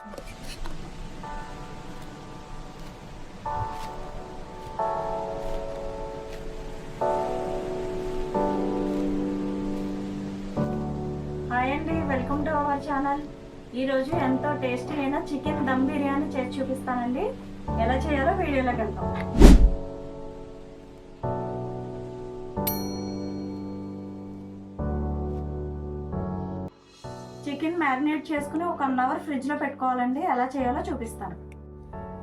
Hi అండి, welcome to our channel. ఈరోజు ఎంతో టేస్టీ అయిన చికెన్ దమ్ బిర్యానీ చేసి చూపిస్తానండి. ఎలా చేయాలో వీడియోలోకి వెళ్తాం. చికెన్ మ్యారినేట్ చేసుకుని ఒక 1 అవర్ ఫ్రిడ్జ్లో పెట్టుకోవాలండి. ఎలా చేయాలో చూపిస్తాను.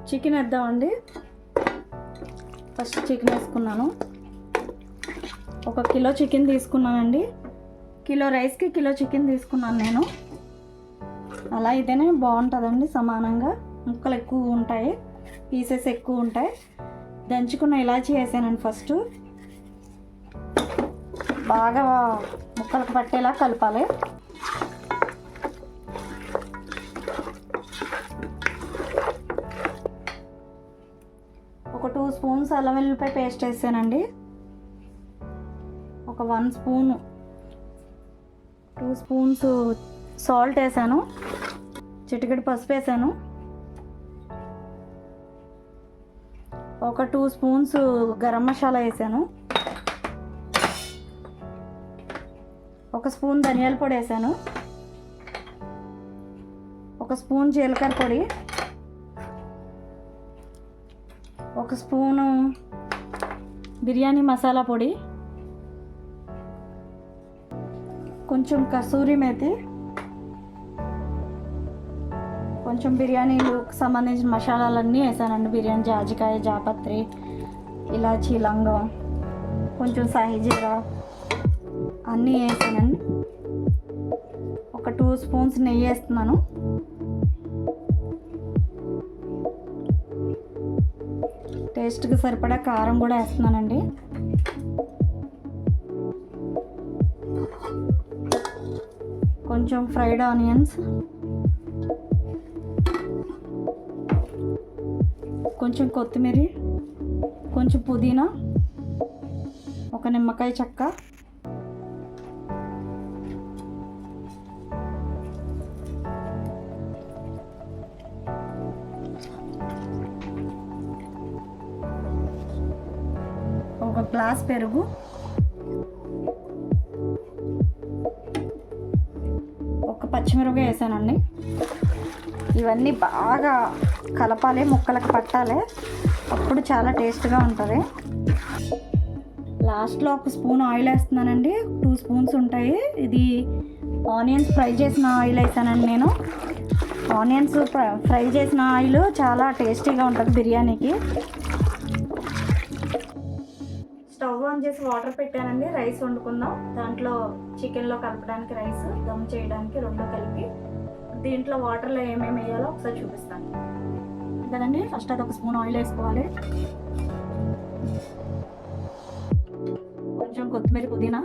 చికెన్ వేద్దామండి. ఫస్ట్ చికెన్ వేసుకున్నాను. 1 కిలో చికెన్ తీసుకున్నానండి. కిలో రైస్కి కిలో చికెన్ తీసుకున్నాను నేను. అలా అయితేనే బాగుంటుందండి. సమానంగా ముక్కలు ఎక్కువ ఉంటాయి, పీసెస్ ఎక్కువ ఉంటాయి. దంచుకున్న ఇలాచీ వేసానండి. ఫస్ట్ బాగా ముక్కలకు పట్టేలా కలపాలి. ఒక 2 స్పూన్స్ అల్లం వెల్లుల్లిపాయ పేస్ట్ వేసానండి. ఒక 1 స్పూన్ 2 స్పూన్స్ సాల్ట్ వేసాను. చిటికెడు పసుపు వేసాను. ఒక 2 స్పూన్స్ గరం మసాలా వేసాను. 1 స్పూన్ ధనియాల పొడి వేసాను. 1 స్పూన్ జీలకర్ర పొడి, 1 స్పూను బిర్యానీ మసాలా పొడి, కొంచెం కసూరి మేతి, కొంచెం బిర్యానీకి సంబంధించిన మసాలాలన్నీ వేసానండి. బిర్యానీ జాజికాయ, జాపత్రి, ఇలాచీ, లవంగం, కొంచెం సాయి జీరా అన్నీ వేసానండి. ఒక 2 స్పూన్స్ నెయ్యి వేస్తున్నాను. టేస్ట్కి సరిపడా కారం కూడా వేస్తున్నానండి. కొంచెం ఫ్రైడ్ ఆనియన్స్, కొంచెం కొత్తిమీర, కొంచెం పుదీనా, 1 నిమ్మకాయ చెక్క, ఒక గ్లాస్ పెరుగు, ఒక పచ్చిమిరపకాయ వేసానండి. ఇవన్నీ బాగా కలపాలి, ముక్కలకు పట్టాలి. అప్పుడు చాలా టేస్ట్గా ఉంటుంది. లాస్ట్లో 1 స్పూన్ ఆయిల్ వేస్తున్నానండి. 2 స్పూన్స్ ఉంటాయి. ఇది ఆనియన్స్ ఫ్రై చేసిన ఆయిల్ వేసానండి నేను. ఆనియన్స్ ఫ్రై చేసిన ఆయిల్ చాలా టేస్టీగా ఉంటుంది బిర్యానీకి. స్టవ్ ఆన్ చేసి వాటర్ పెట్టానండి. రైస్ వండుకుందాం. దాంట్లో చికెన్లో కలపడానికి రైస్, దమ్ చేయడానికి 2 కలిపి దీంట్లో వాటర్లో ఏమేమి వేయాలో ఒకసారి చూపిస్తాను కదండి. ఫస్ట్ అది 1 స్పూన్ ఆయిల్ వేసుకోవాలి. కొంచెం కొత్తిమీర, పుదీనా,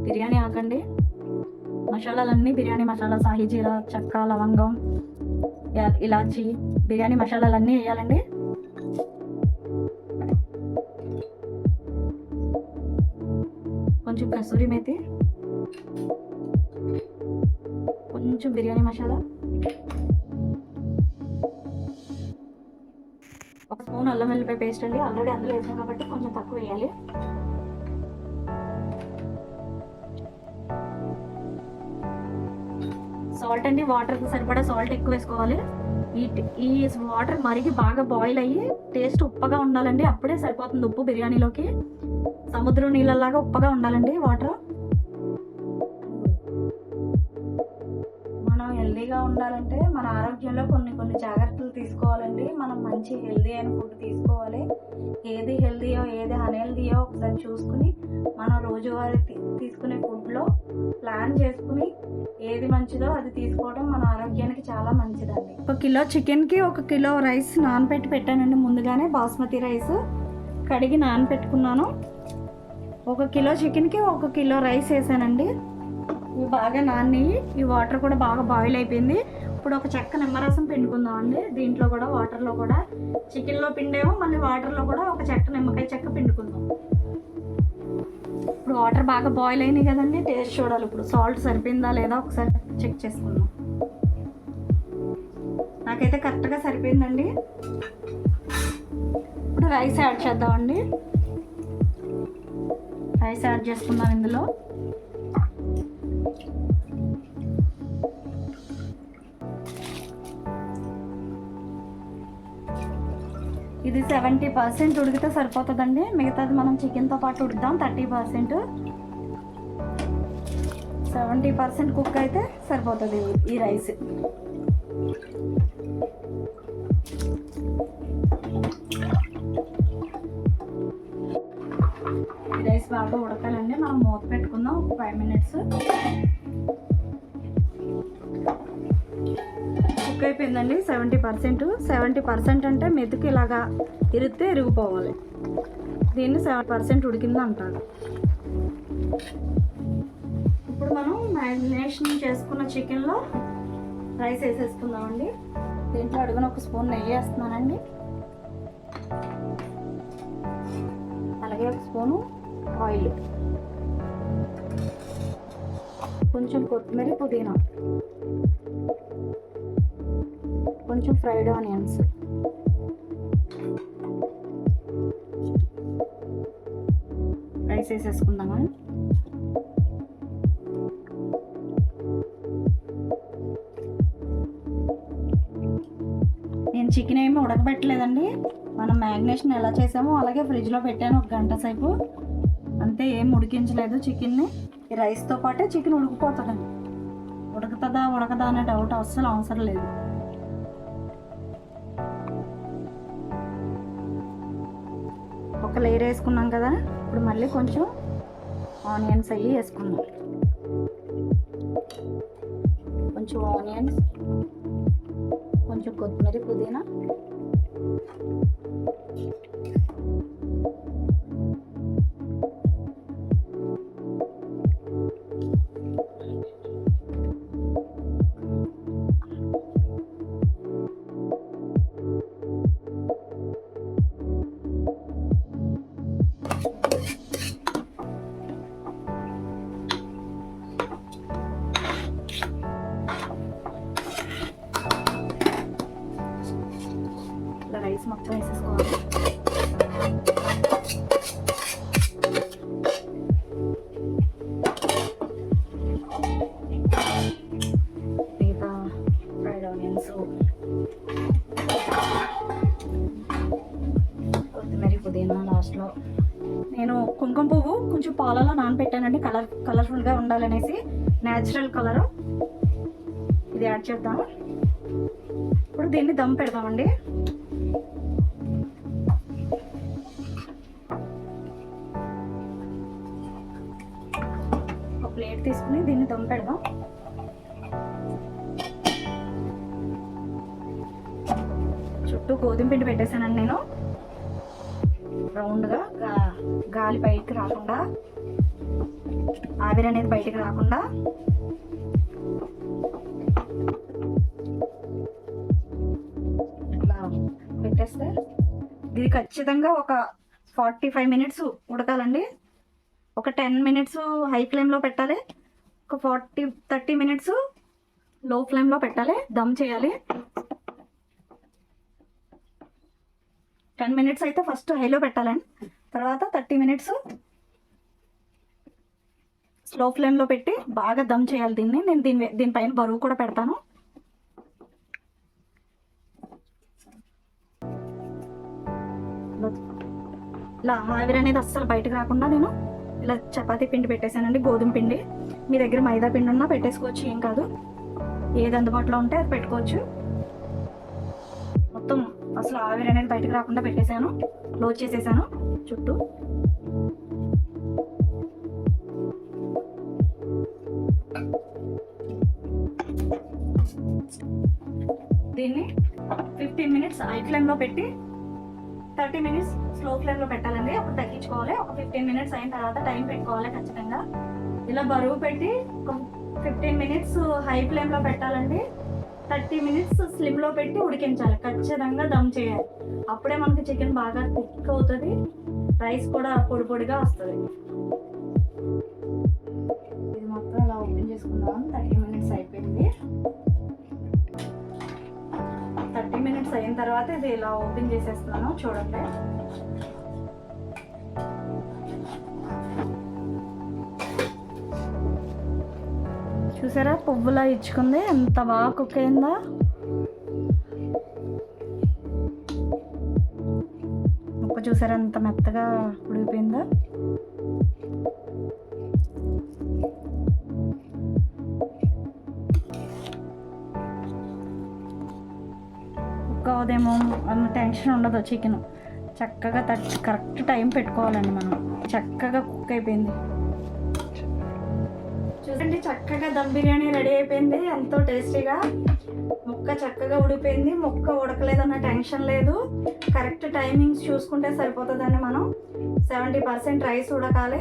బిర్యానీ ఆకండి, మసాలాలన్నీ బిర్యానీ మసాలా, సాయి జీరా, చెక్క, లవంగం, ఇలాచి, బిర్యానీ మసాలాలన్నీ వేయాలండి. కొంచెం కసూరి మేతి, కొంచెం బిర్యానీ మసాలా, 1 స్పూన్ అల్లం వెల్లుల్లిపాయ పేస్ట్ అండి. ఆల్రెడీ అందులో వేసాం కాబట్టి కొంచెం తక్కువ వేయాలి. సాల్ట్ అండి, వాటర్కి సరిపడా సాల్ట్ ఎక్కువ వేసుకోవాలి. ఈ వాటర్ మరిగి బాగా బాయిల్ అయ్యి టేస్ట్ ఉప్పగా ఉండాలండి. అప్పుడే సరిపోతుంది ఉప్పు బిర్యానీలోకి. సముద్రం నీళ్ళలాగా ఉప్పగా ఉండాలండి వాటర్. మనం హెల్దీగా ఉండాలంటే మన ఆరోగ్యంలో కొన్ని జాగ్రత్తలు తీసుకోవాలండి. మనం మంచి హెల్దీ అయిన ఫుడ్ తీసుకోవాలి. ఏది హెల్దీయో ఏది అన్హెల్దీయో ఒకసారి చూసుకుని మనం రోజువారీ తీసుకునే ఫుడ్లో ప్లాన్ చేసుకుని ఏది మంచిదో అది తీసుకోవడం మన ఆరోగ్యానికి చాలా మంచిదండి. 1 కిలో చికెన్కి 1 కిలో రైస్ నానబెట్టి పెట్టానండి ముందుగానే. బాస్మతి రైస్ కడిగి నానబెట్టుకున్నాను. 1 కిలో చికెన్కి 1 కిలో రైస్ వేసానండి. ఇవి బాగా నాని, ఈ వాటర్ కూడా బాగా బాయిల్ అయిపోయింది. ఇప్పుడు ఒక చెక్క నిమ్మరసం పిండుకుందాం అండి. దీంట్లో కూడా వాటర్లో కూడా చికెన్లో పిండేమో, మళ్ళీ వాటర్లో కూడా ఒక చెక్క నిమ్మకాయ చెక్క పిండుకుందాం. ఇప్పుడు వాటర్ బాగా బాయిల్ అయినాయి కదండి, టేస్ట్ చూడాలి. ఇప్పుడు సాల్ట్ సరిపోయిందా లేదా ఒకసారి చెక్ చేసుకుందాం. నాకైతే కరెక్ట్గా సరిపోయిందండి. ఇప్పుడు రైస్ యాడ్ చేద్దామండి. రైస్ యాడ్ చేసుకుందాం ఇందులో. ఇది 70% ఉడికితే సరిపోతుందండి. మిగతాది మనం చికెన్తో పాటు ఉడుకుదాం. 30%, 70% కుక్ అయితే సరిపోతుంది ఈ రైస్. ఈ రైస్ బాగా ఉడకాలండి. మనం మూత పెట్టుకుందాం ఒక 5 minutes. కుక్ అయిపోయిందండి 70%. 70% అంటే మెతుకు ఇలాగా ఇరిగితే ఇరిగిపోవాలి. దీన్ని 7% ఉడికింది అంటారు. ఇప్పుడు మనం మ్యారినేషన్ చేసుకున్న చికెన్లో రైస్ వేసేసుకుందామండి. దీంట్లో అడుగున ఒక స్పూన్ నెయ్యి వేస్తున్నానండి. అలాగే ఒక స్పూను ఆయిల్, కొంచెం కొత్తిమీర, పుదీనా, కొంచెం ఫ్రైడ్ ఆనియన్స్, రైస్ వేసేసుకుందామా. నేను చికెన్ ఏమి ఉడకబెట్టలేదండి. మనం మ్యారినేషన్ ఎలా చేసామో అలాగే ఫ్రిడ్జ్లో పెట్టాను 1 గంట సేపు అంతే. ఏం ఉడికించలేదు చికెన్ని. ఈ రైస్తో పాటే చికెన్ ఉడికిపోతుందండి. ఉడకదా అనే డౌట్ అస్సలు అవసరం లేదు. ఒక లేయర్ వేసుకున్నాం కదా, ఇప్పుడు మళ్ళీ కొంచెం ఆనియన్స్ అవి వేసుకుందాం. కొంచెం ఆనియన్స్, కొంచెం కొత్తిమీర, పుదీనా, రైస్ మొత్తం వేసేసుకోవాలి. మిగతా ఫ్రైడ్ ఆనియన్స్, కొత్తిమీర, పుదీనా లాస్ట్లో. నేను కుంకుమ పువ్వు కొంచెం పాలలో నానబెట్టానండి, కలర్ఫుల్గా ఉండాలనేసి. న్యాచురల్ కలర్ ఇది యాడ్ చేద్దాం. ఇప్పుడు దీన్ని దమ్ పెడదామండి. ప్లేట్ తీసుకుని దీన్ని దమ్ పెడదాం. చుట్టూ గోధుమ పిండి పెట్టేశానండి నేను, రౌండ్గా. గాలి బయటికి రాకుండా, ఆవిరి అనేది బయటికి రాకుండా. ఇట్లా పెట్టేస్తే ఇది ఖచ్చితంగా ఒక 45 minutes ఉడకాలండి. ఒక 10 minutes హై ఫ్లేమ్లో పెట్టాలి, ఒక 30 minutes లో ఫ్లేమ్లో పెట్టాలి. దమ్ చేయాలి. 10 minutes అయితే ఫస్ట్ హైలో పెట్టాలండి, తర్వాత 30 minutes స్లో ఫ్లేమ్లో పెట్టి బాగా దమ్ చేయాలి దీన్ని. నేను దీనిపైన బరువు కూడా పెడతాను. ఇలా ఆవిరి అనేది అస్సలు బయటకు రాకుండా నేను ఇలా చపాతీ పిండి పెట్టేశానండి, గోధుమ పిండి. మీ దగ్గర మైదా పిండి ఉన్నా పెట్టేసుకోవచ్చు, ఏం కాదు. ఏది అందుబాటులో ఉంటే అది పెట్టుకోవచ్చు. మొత్తం అసలు ఆవిరి అనేది బయటకు రాకుండా పెట్టేశాను, క్లోజ్ చేసేసాను చుట్టూ. దీన్ని 15 minutes హై ఫ్లేమ్లో పెట్టి 30 minutes స్లో ఫ్లేమ్లో పెట్టాలండి. అప్పుడు తగ్గించుకోవాలి. ఒక 15 minutes అయిన తర్వాత టైం పెట్టుకోవాలి ఖచ్చితంగా. ఇలా బరువు పెట్టి ఒక 15 minutes హై ఫ్లేమ్లో పెట్టాలండి. 30 minutes స్లిమ్లో పెట్టి ఉడికించాలి. ఖచ్చితంగా దమ్ చేయాలి. అప్పుడే మనకి చికెన్ బాగా కుక్ అవుతుంది, రైస్ కూడా పొడి పొడిగా వస్తుంది. చూసుకుందాం. 30 మినిట్స్ అయిపోయింది. 30 మినిట్స్ అయిన తర్వాత ఇది ఇలా ఓపెన్ చేసేస్తున్నాను. చూడండి, చూసారా పువ్వులా ఇచ్చుకుంది, ఎంత బాగా కుక్ అయిందా. ముక్క చూసారా ఎంత మెత్తగా ఉడికిపోయిందో. కుక్ అవదేమో అన్న టెన్షన్ ఉండదు. చికెన్ చక్కగా కరెక్ట్ టైం పెట్టుకోవాలండి మనం. చక్కగా కుక్ అయిపోయింది. చూడండి, చక్కగా దమ్ బిర్యానీ రెడీ అయిపోయింది. ఎంతో టేస్టీగా ముక్క చక్కగా ఉడిపోయింది. ముక్క ఉడకలేదన్న టెన్షన్ లేదు. కరెక్ట్ టైమింగ్స్ చూసుకుంటే సరిపోతుందండి. మనం 70% రైస్ ఉడకాలి,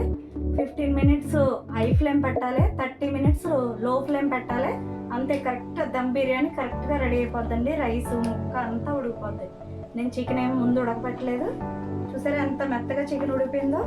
15 మినిట్స్ హై ఫ్లేమ్ పెట్టాలి, 30 మినిట్స్ లో ఫ్లేమ్ పెట్టాలి. అంతే, కరెక్ట్ దమ్ బిర్యానీ కరెక్ట్గా రెడీ అయిపోద్దండి. రైస్ ముక్క అంతా ఉడికిపోద్ది. నేను చికెన్ ఏమి ముందు ఉడకపెట్టలేదు. చూసారా ఎంత మెత్తగా చికెన్ ఉడిపోయిందో.